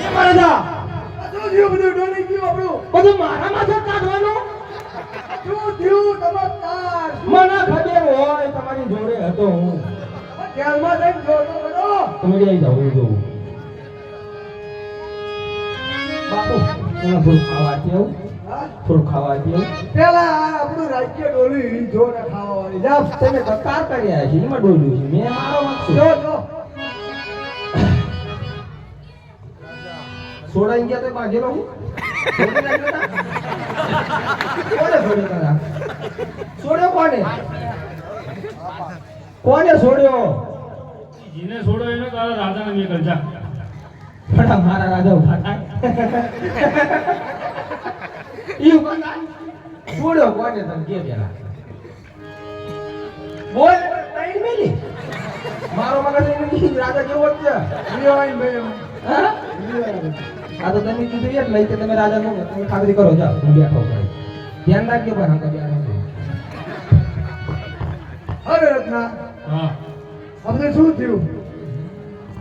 મહારાજા બધું જીવ બધું ડોલી ગયું આપણું બધું મારા માથે કાઢવાનું શું થયું ચમત્કાર મને ખબર હોય તમારી જોડે હતો હું જેલમાં જઈને જોતો હતો તમે જઈ જાવ જોઉં બાપુ થોડું ખાવા દેવું થોડું ખાવા દેવું પેલા આપણું રાજ્ય ડોલી જોડે ખાવાની જા તમે કકાર કર્યા છે એમાં ડોલ્યું છે મેં મારો મકસદ જો સોડાઈ ગયા તો બાજેલો હું છોડ્યો કોને કોને છોડ્યો જીને છોડો એને તારા રાજાને મેં કરજા પણ મારા રાજા ઉભા થાય ઈ ઉભા છોડ્યો કોને તને કે પેલા બોલ તઈ મેલી મારો મગજ એની રાજા કેવો છે વિયોઈન ભાઈ હા આ તો તમે કીધું એટલે કે તમે રાજા નો તમે ખાતરી કરો જાઓ હું બેઠો છું ધ્યાન રાખજો પણ હંકા ધ્યાન અરે રત્ના હા અમને શું થયું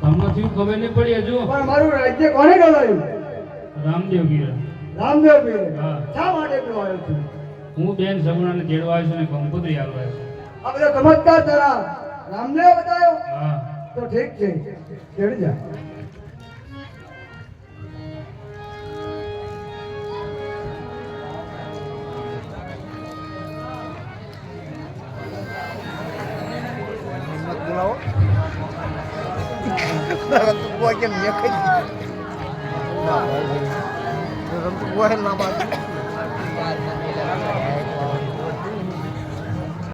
તમને થયું ખબર નહીં પડી હજુ પણ મારું રાજ્ય કોને ગવાયું રામદેવ ગીર રામદેવ પીર હા શા માટે ગવાયો છું હું બેન સગુણાને તેડવા આવ્યો છું ને કંકોત્રી આલવા આવ્યો છું આ બધા ચમત્કાર તારા રામદેવ બતાવ્યો હા તો ઠીક છે તેડી જા બોલાવો રંતુ બોય કે મેં કહી દીધું ના રંતુ બોય ના બાત